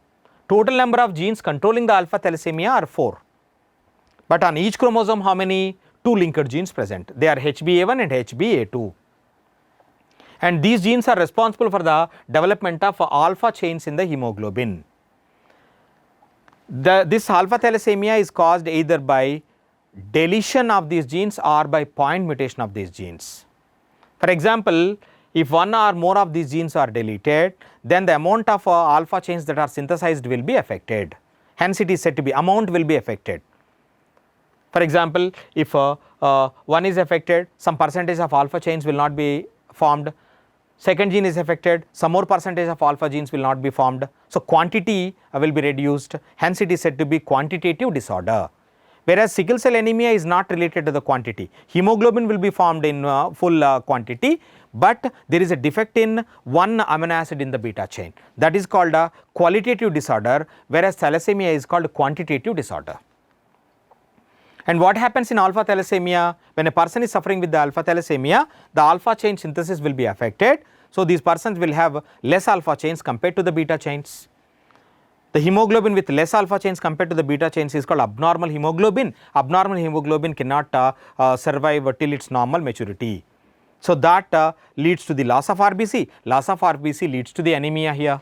Total number of genes controlling the alpha thalassemia are 4. But on each chromosome, how many? 2 linked genes present. They are HbA1 and HbA2. And these genes are responsible for the development of alpha chains in the hemoglobin. This alpha thalassemia is caused either by deletion of these genes or by point mutation of these genes. For example, if one or more of these genes are deleted, then the amount of alpha chains that are synthesized will be affected. Hence, it is said to be amount will be affected. For example, if one is affected, some percentage of alpha chains will not be formed. Second gene is affected, some more percentage of alpha genes will not be formed. So, quantity will be reduced. Hence, it is said to be quantitative disorder. Whereas sickle cell anemia is not related to the quantity. Hemoglobin will be formed in full quantity, but there is a defect in one amino acid in the beta chain. That is called a qualitative disorder, whereas thalassemia is called quantitative disorder. And what happens in alpha thalassemia? When a person is suffering with the alpha thalassemia, the alpha chain synthesis will be affected. So, these persons will have less alpha chains compared to the beta chains. The hemoglobin with less alpha chains compared to the beta chains is called abnormal hemoglobin. Abnormal hemoglobin cannot survive till its normal maturity. So, that leads to the loss of RBC. Loss of RBC leads to the anemia here.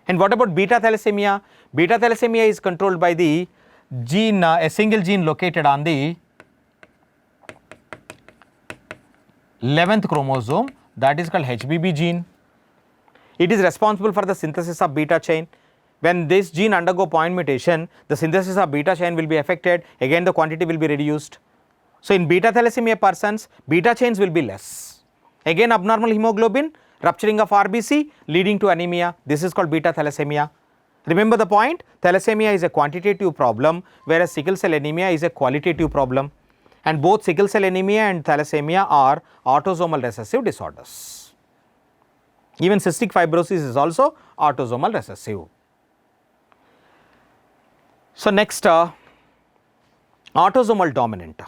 And what about beta thalassemia? Beta thalassemia is controlled by the gene, a single gene located on the 11th chromosome, that is called HBB gene. It is responsible for the synthesis of beta chain. When this gene undergo point mutation, the synthesis of beta chain will be affected, again the quantity will be reduced. So, in beta thalassemia persons, beta chains will be less. Again abnormal hemoglobin, rupturing of RBC leading to anemia, this is called beta thalassemia. Remember the point, thalassemia is a quantitative problem, whereas sickle cell anemia is a qualitative problem, and both sickle cell anemia and thalassemia are autosomal recessive disorders. Even cystic fibrosis is also autosomal recessive. So, next autosomal dominant.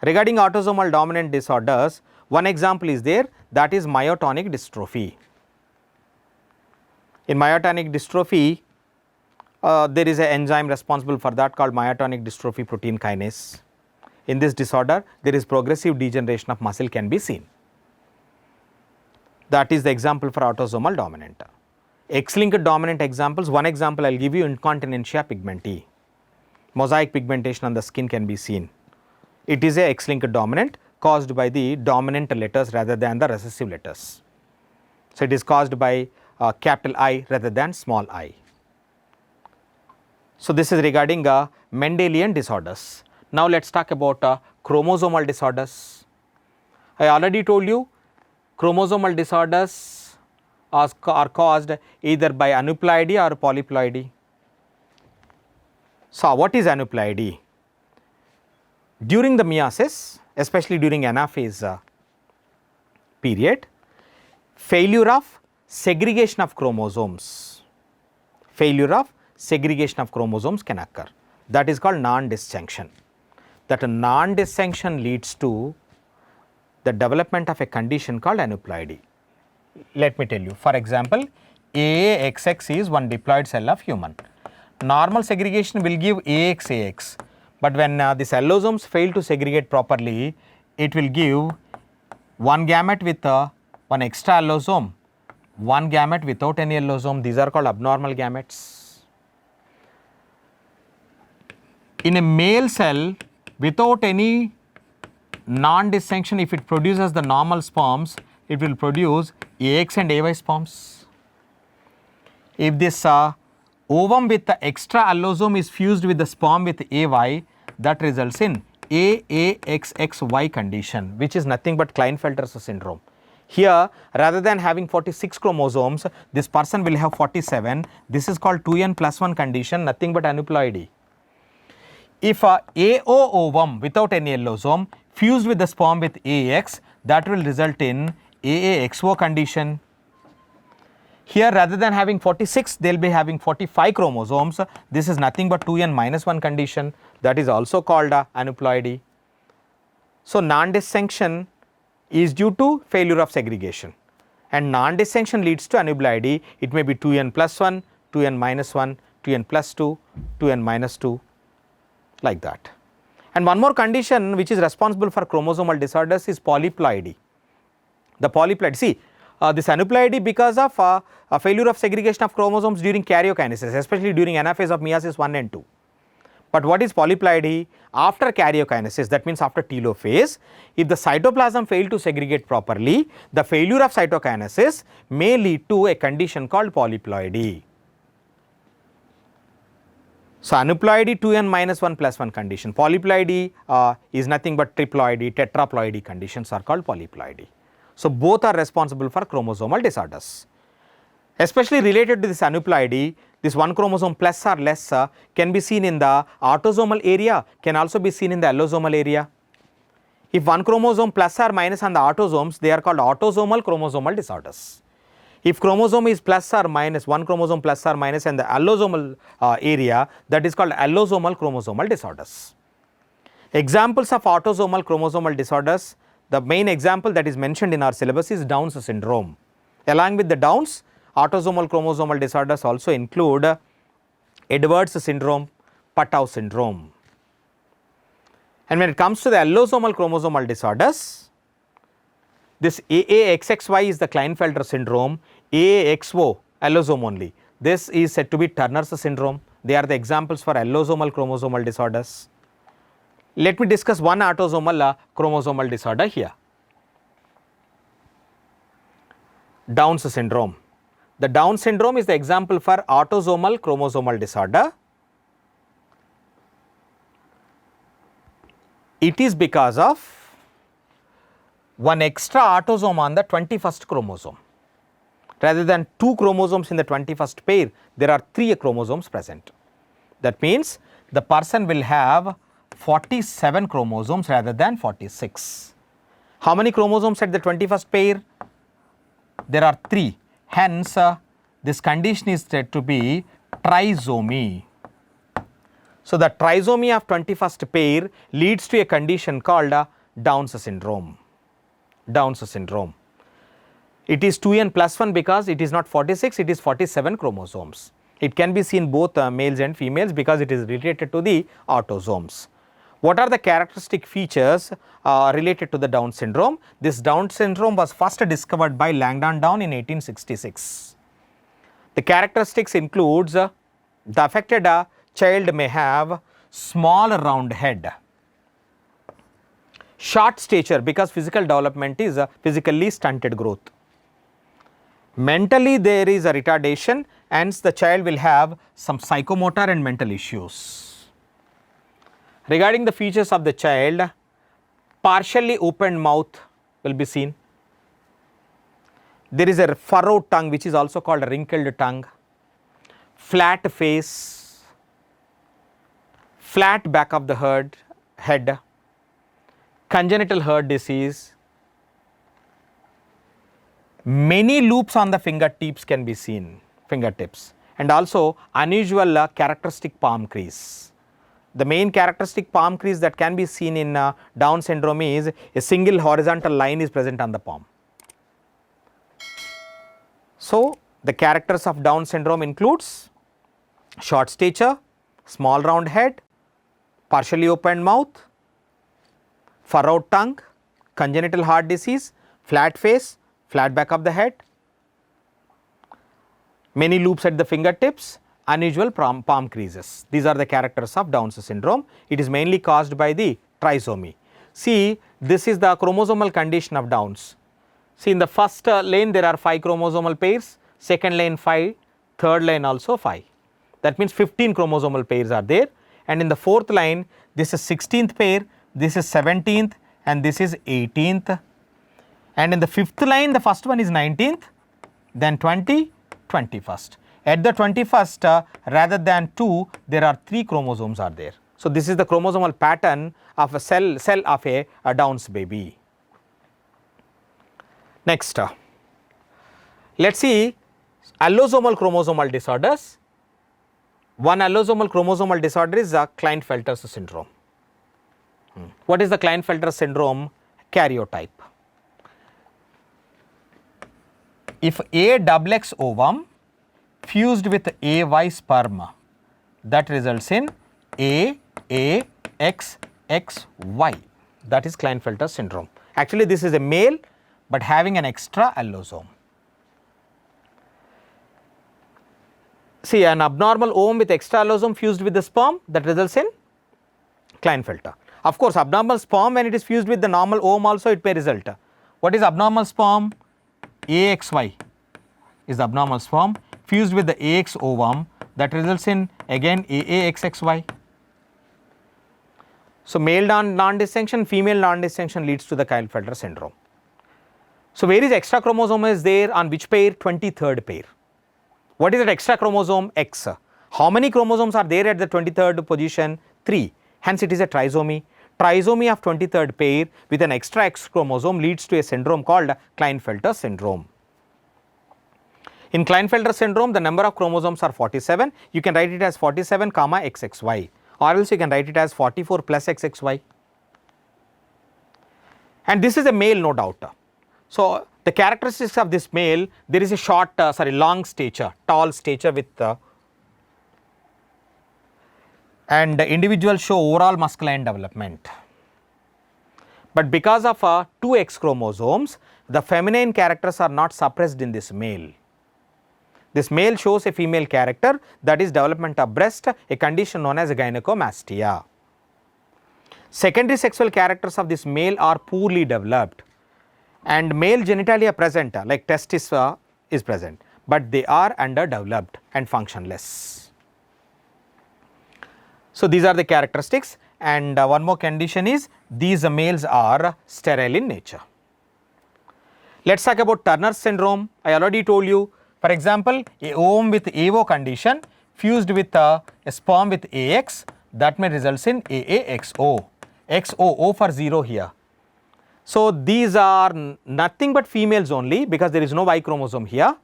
Regarding autosomal dominant disorders, one example is there, that is myotonic dystrophy. In myotonic dystrophy, there is an enzyme responsible for that called myotonic dystrophy protein kinase. In this disorder, there is progressive degeneration of muscle can be seen. That is the example for autosomal dominant. X-linked dominant examples, one example I will give you, incontinentia pigmenti. Mosaic pigmentation on the skin can be seen. It is a X-linked dominant caused by the dominant letters rather than the recessive letters. So, it is caused by capital I rather than small I. So, this is regarding Mendelian disorders. Now, let us talk about chromosomal disorders. I already told you chromosomal disorders are caused either by aneuploidy or polyploidy. So, what is aneuploidy? During the meiosis, especially during anaphase period, failure of segregation of chromosomes, can occur. That is called non-disjunction. That non-disjunction leads to the development of a condition called aneuploidy. Let me tell you, for example, AAXX is one diploid cell of human. Normal segregation will give AXAX, but when these allosomes fail to segregate properly, it will give one gamete with one extra allosome, one gamete without any allosome. These are called abnormal gametes. In a male cell, without any non-disjunction, if it produces the normal sperms, it will produce AX and AY sperms. If this ovum with the extra allosome is fused with the sperm with AY, that results in AAXXY condition, which is nothing but Klinefelter's syndrome. Here, rather than having 46 chromosomes, this person will have 47. This is called 2n+1 condition, nothing but aneuploidy. If AO ovum without any allosome fused with the sperm with AX, that will result in AAXO condition. Here, rather than having 46, they will be having 45 chromosomes. This is nothing but 2n-1 condition, that is also called aneuploidy. So, non-disjunction is due to failure of segregation, and non-disjunction leads to aneuploidy. It may be 2n+1, 2n-1, 2n+2, 2n-2, like that. And one more condition which is responsible for chromosomal disorders is polyploidy. The polyploidy, see, this aneuploidy because of a failure of segregation of chromosomes during karyokinesis, especially during anaphase of meiosis 1 and 2. But what is polyploidy? After karyokinesis, that means after telophase, if the cytoplasm failed to segregate properly, the failure of cytokinesis may lead to a condition called polyploidy. So, aneuploidy 2n-1+1 condition, polyploidy is nothing but triploidy, tetraploidy conditions are called polyploidy. So, both are responsible for chromosomal disorders. Especially related to this aneuploidy, this one chromosome plus or less can be seen in the autosomal area, can also be seen in the allosomal area. If one chromosome plus or minus on the autosomes, they are called autosomal chromosomal disorders. If chromosome is plus or minus, one chromosome plus or minus in the allosomal area, that is called allosomal chromosomal disorders. Examples of autosomal chromosomal disorders, the main example that is mentioned in our syllabus is Down's syndrome. Along with the Down's, autosomal chromosomal disorders also include Edwards syndrome, Patau syndrome. And when it comes to the allosomal chromosomal disorders, this AAXXY is the Klinefelter syndrome, AAXO allosome only. This is said to be Turner's syndrome. They are the examples for allosomal chromosomal disorders. Let me discuss one autosomal chromosomal disorder here. Down's syndrome. The Down syndrome is the example for autosomal chromosomal disorder. It is because of one extra autosome on the 21st chromosome. Rather than 2 chromosomes in the 21st pair, there are 3 chromosomes present. That means the person will have 47 chromosomes rather than 46. How many chromosomes at the 21st pair? There are 3. Hence, this condition is said to be trisomy. So, the trisomy of 21st pair leads to a condition called Down's syndrome. Down's syndrome. It is 2n plus 1 because it is not 46, it is 47 chromosomes. It can be seen both males and females because it is related to the autosomes. What are the characteristic features related to the Down syndrome? This Down syndrome was first discovered by Langdon Down in 1866. The characteristics includes the affected child may have small round head, short stature because physical development is physically stunted growth. Mentally there is a retardation, hence the child will have some psychomotor and mental issues. Regarding the features of the child, partially opened mouth will be seen. There is a furrowed tongue which is also called a wrinkled tongue, flat face, flat back of the head, congenital heart disease. Many loops on the fingertips can be seen, and also unusual characteristic palm crease. The main characteristic palm crease that can be seen in Down syndrome is a single horizontal line is present on the palm. So, the characters of Down syndrome includes short stature, small round head, partially opened mouth, furrowed tongue, congenital heart disease, flat face, flat back of the head, many loops at the fingertips, unusual palm creases. These are the characters of Down's syndrome. It is mainly caused by the trisomy. See, this is the chromosomal condition of Down's. See, in the first lane there are 5 chromosomal pairs, second lane 5, third lane also 5. That means 15 chromosomal pairs are there, and in the fourth line this is 16th pair, this is 17th and this is 18th. And in the fifth line, the first one is 19th, then 20, 21st. At the 21st, rather than 2, there are 3 chromosomes are there. So, this is the chromosomal pattern of a cell of a Down's baby. Next, let us see allosomal chromosomal disorders. One allosomal chromosomal disorder is Klinefelter's syndrome. What is the Klinefelter syndrome? Karyotype. If XX ovum fused with AY sperm, that results in AAXXY. That is Klinefelter syndrome. Actually, this is a male but having an extra allosome. See, an abnormal ovum with extra allosome fused with the sperm, that results in Klinefelter. Of course, abnormal sperm, when it is fused with the normal ovum also, it may result. What is abnormal sperm? AXY is the abnormal sperm fused with the AX ovum, that results in again AAXXY. So, male non-distinction, female non-distinction leads to the Klinefelter syndrome. So, where is extra chromosome is there on which pair? 23rd pair. What is that extra chromosome? X. How many chromosomes are there at the 23rd position? 3. Hence, it is a trisomy. Trisomy of 23rd pair with an extra X chromosome leads to a syndrome called Klinefelter syndrome. In Klinefelter syndrome, the number of chromosomes are 47. You can write it as 47 comma XXY, or else you can write it as 44 plus XXY. And this is a male, no doubt. So, the characteristics of this male, there is a long stature, tall stature with and individuals show overall masculine development. But because of 2 X chromosomes, the feminine characters are not suppressed in this male. This male shows a female character, that is development of breast, a condition known as gynecomastia. Secondary sexual characters of this male are poorly developed, and male genitalia present like testis is present, but they are underdeveloped and functionless. So these are the characteristics, and one more condition is these males are sterile in nature. Let's talk about Turner syndrome. I already told you, for example, a ovum with AO condition fused with a sperm with AX, that may result in AAXO, XOO for 0 here. So these are nothing but females only, because there is no Y chromosome here,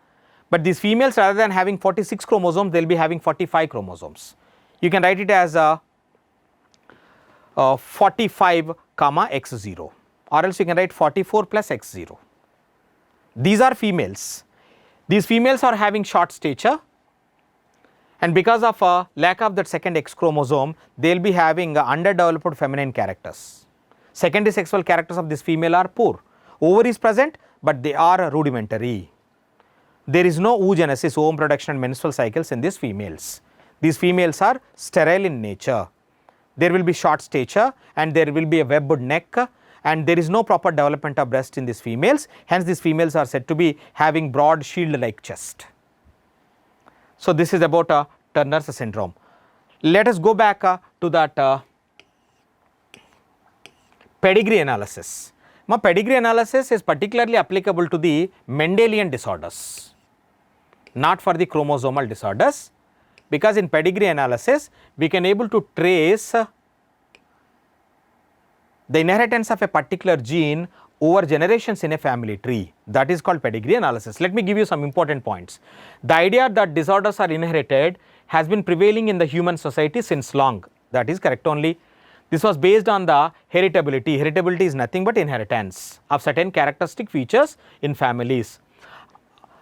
but these females, rather than having 46 chromosomes, they will be having 45 chromosomes. You can write it as 45 comma X0, or else you can write 44 plus X0. These are females. These females are having short stature, and because of a lack of that second X chromosome, they will be having underdeveloped feminine characters. Secondary sexual characters of this female are poor. Ovary is present, but they are rudimentary. There is no oogenesis, ovum production and menstrual cycles in these females. These females are sterile in nature. There will be short stature, and there will be a webbed neck, and there is no proper development of breast in these females. Hence these females are said to be having broad shield like chest. So this is about Turner's syndrome. Let us go back to that pedigree analysis. Now pedigree analysis is particularly applicable to the Mendelian disorders, not for the chromosomal disorders, because in pedigree analysis we can able to trace the inheritance of a particular gene over generations in a family tree. That is called pedigree analysis. Let me give you some important points. The idea that disorders are inherited has been prevailing in the human society since long. That is correct only. This was based on the heritability. Heritability is nothing but inheritance of certain characteristic features in families.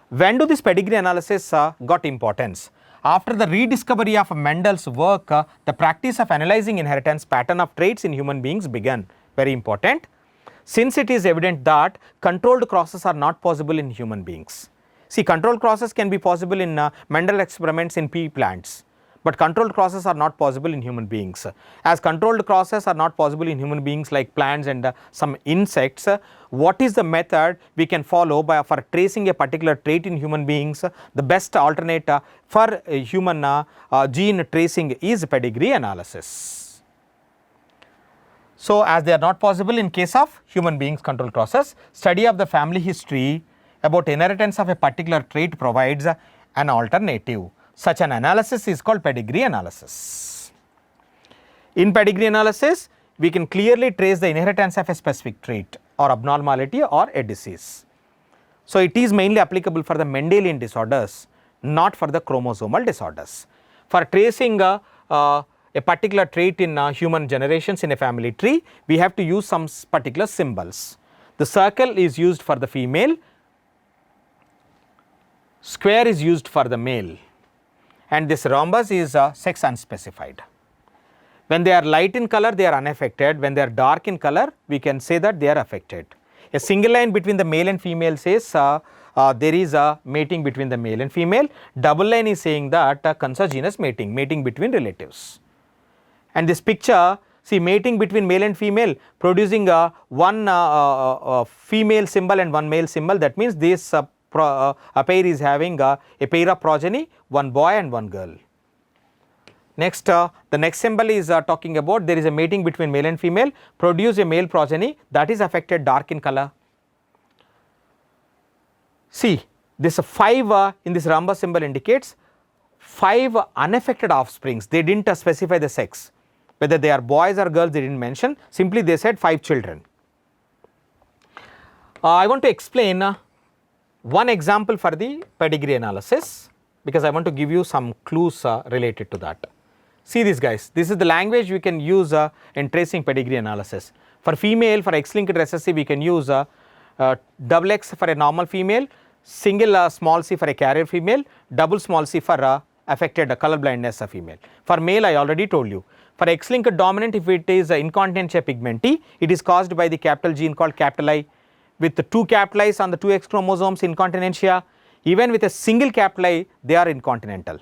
When do this pedigree analysis got importance? After the rediscovery of Mendel's work, the practice of analyzing inheritance pattern of traits in human beings began. Very important, since it is evident that controlled crosses are not possible in human beings. See, controlled crosses can be possible in Mendel experiments in pea plants, but controlled crosses are not possible in human beings. As controlled crosses are not possible in human beings like plants and some insects, what is the method we can follow for tracing a particular trait in human beings? The best alternate for human gene tracing is pedigree analysis. So as they are not possible in case of human beings controlled crosses, study of the family history about inheritance of a particular trait provides an alternative. Such an analysis is called pedigree analysis. In pedigree analysis, we can clearly trace the inheritance of a specific trait or abnormality or a disease. So it is mainly applicable for the Mendelian disorders, not for the chromosomal disorders. For tracing a particular trait in human generations in a family tree, we have to use some particular symbols. The circle is used for the female, square is used for the male, and this rhombus is sex unspecified. When they are light in color, they are unaffected. When they are dark in color, we can say that they are affected. A single line between the male and female says there is a mating between the male and female. Double line is saying that consanguineous mating, mating between relatives. And this picture, see, mating between male and female producing one female symbol and one male symbol. That means this a pair is having a pair of progeny, one boy and one girl. Next, the next symbol is talking about there is a mating between male and female, produce a male progeny that is affected dark in color. See, this 5 in this rhombus symbol indicates 5 unaffected offsprings. They did not specify the sex, whether they are boys or girls they did not mention, simply they said 5 children. I want to explain one example for the pedigree analysis, because I want to give you some clues related to that. See this, guys, this is the language we can use in tracing pedigree analysis. For female, for X-linked recessive, we can use double X for a normal female, single small c for a carrier female, double small c for affected color blindness of female. For male, I already told you. For X-linked dominant, if it is incontinentia pigmenti, it is caused by the capital gene called capital I with the 2 capital I's on the 2 X chromosomes, incontinentia. Even with a single capital I, they are incontinental,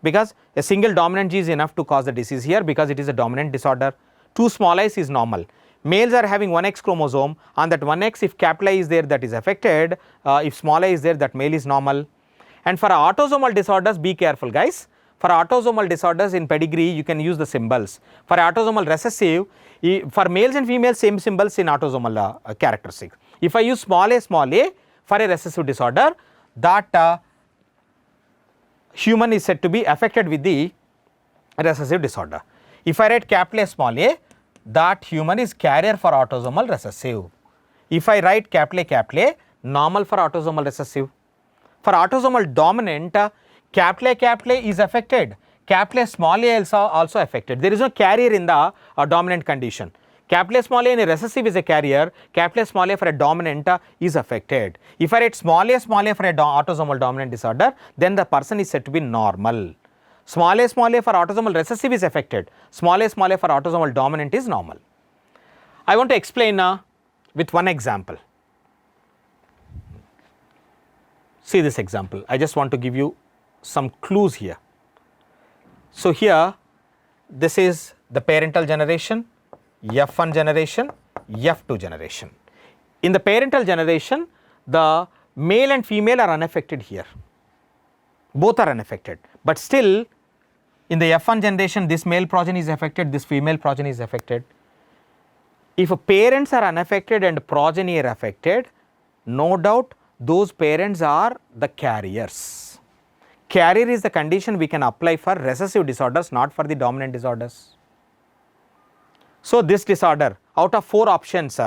because a single dominant G is enough to cause the disease here, because it is a dominant disorder. 2 small i's is normal. Males are having 1X chromosome, on that 1X if capital I is there, that is affected, if small I is there, that male is normal. And for autosomal disorders, be careful guys. For autosomal disorders in pedigree, you can use the symbols. For autosomal recessive, for males and females, same symbols in autosomal characteristics. If I use small a for a recessive disorder, that human is said to be affected with the recessive disorder. If I write capital A small a, that human is carrier for autosomal recessive. If I write capital A, normal for autosomal recessive. For autosomal dominant, capital A is affected, capital A small a is also affected. There is no carrier in the dominant condition. Capital A small a in a recessive is a carrier, capital A small a for a dominant is affected. If I write small a for a autosomal dominant disorder, then the person is said to be normal. Small a for autosomal recessive is affected, small a for autosomal dominant is normal. I want to explain with one example. See this example, I just want to give you some clues here. So here this is the parental generation, F1 generation, F2 generation. In the parental generation, the male and female are unaffected here, both are unaffected, but still in the F1 generation this male progeny is affected, this female progeny is affected. If parents are unaffected and progeny are affected, no doubt those parents are the carriers. Carrier is the condition we can apply for recessive disorders, not for the dominant disorders. So this disorder, out of 4 options,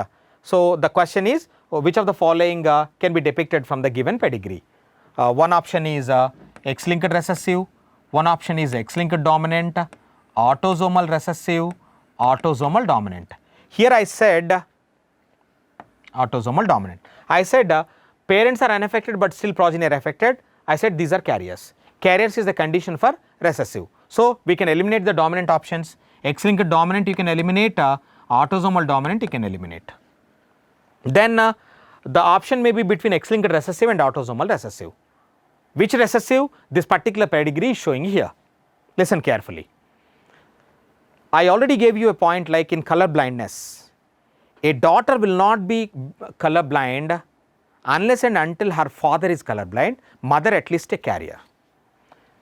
so the question is which of the following can be depicted from the given pedigree. One option is X-linked recessive, one option is X-linked dominant, autosomal recessive, autosomal dominant. Here I said autosomal dominant. I said parents are unaffected but still progeny are affected. I said these are carriers. Carriers is the condition for recessive. So we can eliminate the dominant options. X-linked dominant you can eliminate, autosomal dominant you can eliminate. Then the option may be between X-linked recessive and autosomal recessive. Which recessive? This particular pedigree is showing here. Listen carefully. I already gave you a point like in color blindness. A daughter will not be color blind unless and until her father is colorblind, mother at least a carrier.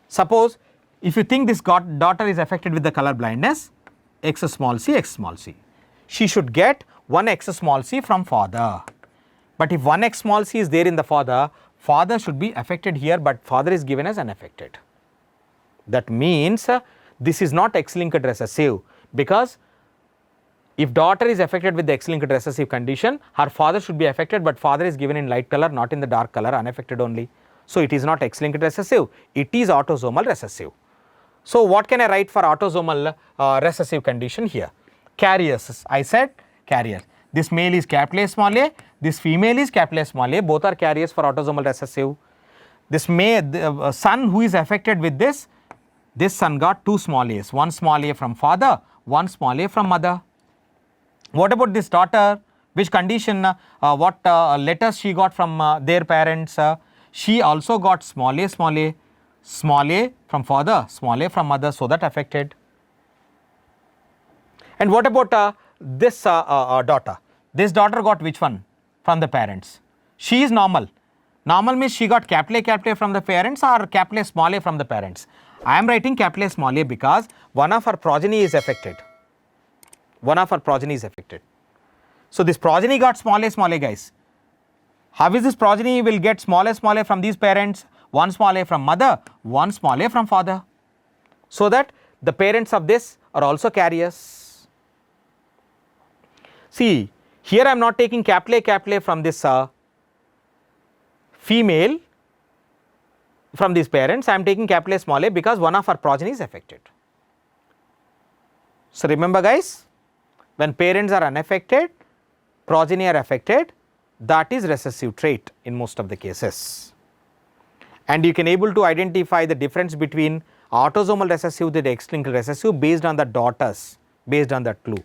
Suppose if you think this daughter is affected with the color blindness, X small c, she should get 1 X small c from father. But if 1 X small c is there in the father, father should be affected here, but father is given as unaffected. That means this is not X-linked recessive, because if daughter is affected with the X-linked recessive condition, her father should be affected, but father is given in light color, not in the dark color, unaffected only. So it is not X-linked recessive, it is autosomal recessive. So what can I write for autosomal recessive condition here? Carriers, I said carrier. This male is capital A small a, this female is capital A small a, both are carriers for autosomal recessive. This son who is affected with this son got 2 small a's, 1 small a from father, 1 small a from mother. What about this daughter? Which condition, what letters she got from their parents? She also got small a from father, small a from mother, so that affected. And what about this daughter? This daughter got which one from the parents? She is normal. Normal means she got capital A from the parents or capital A small a from the parents. I am writing capital A small a because one of her progeny is affected. So this progeny got small a guys. How is this progeny will get small a from these parents? 1 small a from mother, 1 small a from father. So that the parents of this are also carriers. See, here I am not taking capital A from this female, from these parents. I am taking capital A small a because one of her progeny is affected. So remember guys, when parents are unaffected, progeny are affected, that is recessive trait in most of the cases. And you can able to identify the difference between autosomal recessive and X-linked recessive based on the daughters, based on that clue.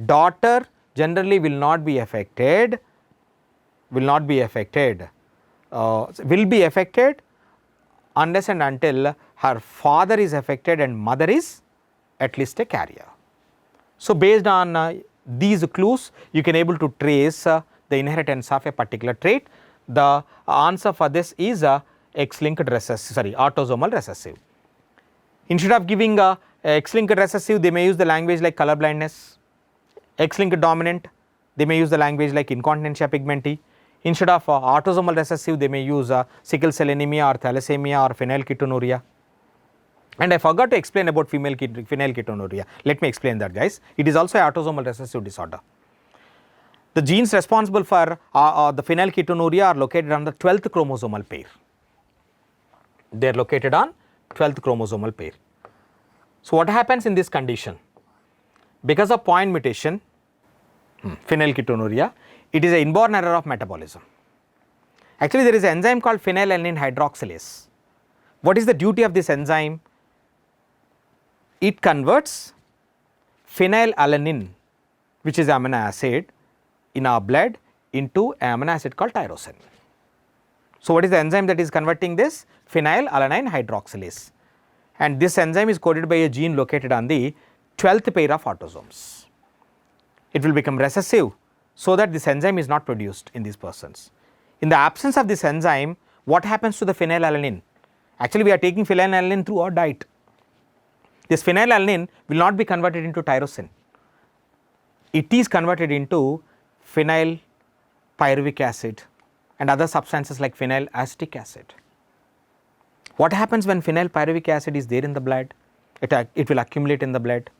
Daughter generally will not be affected, will be affected unless and until her father is affected and mother is at least a carrier. So, based on these clues, you can able to trace the inheritance of a particular trait. The answer for this is X-linked recessive, autosomal recessive. Instead of giving X-linked recessive, they may use the language like color blindness. X-linked dominant, they may use the language like incontinentia pigmenti. Instead of autosomal recessive, they may use sickle cell anemia or thalassemia or phenylketonuria. And I forgot to explain about phenylketonuria. Let me explain that, guys. It is also an autosomal recessive disorder. The genes responsible for the phenylketonuria are located on the 12th chromosomal pair. They are located on 12th chromosomal pair. So, what happens in this condition? Because of point mutation, phenylketonuria, it is an inborn error of metabolism. Actually, there is an enzyme called phenylalanine hydroxylase. What is the duty of this enzyme? It converts phenylalanine, which is amino acid in our blood, into an amino acid called tyrosine. So, what is the enzyme that is converting this? Phenylalanine hydroxylase. And this enzyme is coded by a gene located on the 12th pair of autosomes. It will become recessive so that this enzyme is not produced in these persons. In the absence of this enzyme, what happens to the phenylalanine? Actually, we are taking phenylalanine through our diet. This phenylalanine will not be converted into tyrosine. It is converted into phenyl pyruvic acid and other substances like phenyl acetic acid. What happens when phenyl pyruvic acid is there in the blood? It will accumulate in the blood,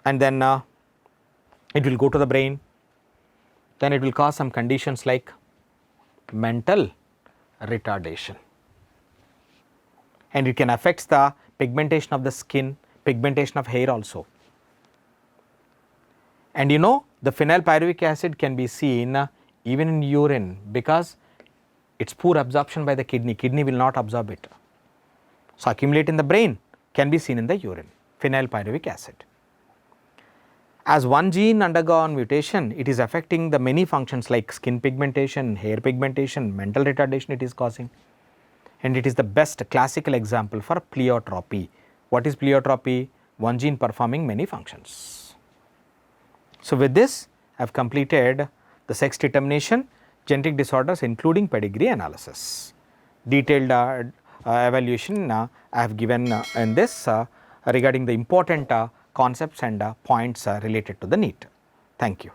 and then it will go to the brain. Then it will cause some conditions like mental retardation, and it can affect the pigmentation of the skin, pigmentation of hair also. And you know, the phenyl pyruvic acid can be seen even in urine because its poor absorption by the kidney will not absorb it. So, accumulate in the brain can be seen in the urine, phenyl pyruvic acid. As one gene undergone mutation, it is affecting the many functions like skin pigmentation, hair pigmentation, mental retardation it is causing. And it is the best classical example for pleiotropy. What is pleiotropy? One gene performing many functions. So, with this I have completed the sex determination, genetic disorders including pedigree analysis. Detailed evaluation I have given in this regarding the important concepts and points related to the NEET. Thank you.